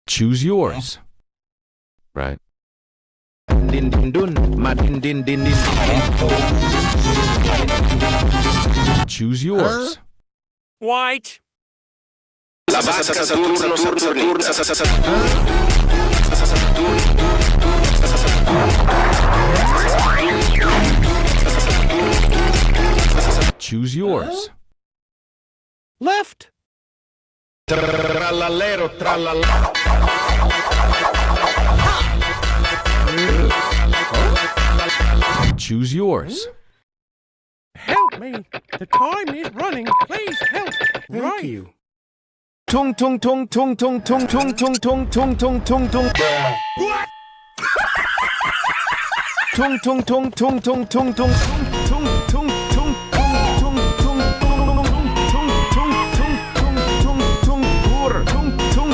Choose yours. Right. Din din dun, ma din din din din. Choose yours. White. La vasca Saturno, Saturno, Choose yours. Left. Trallallero, trallallero. Choose yours. Help me. The time is running. Please help. Thank you. Tung tung tung tung tung tung tung tung tung tung tung tung tung. What? Tung tung tung tung tung tung tung tung tung tung.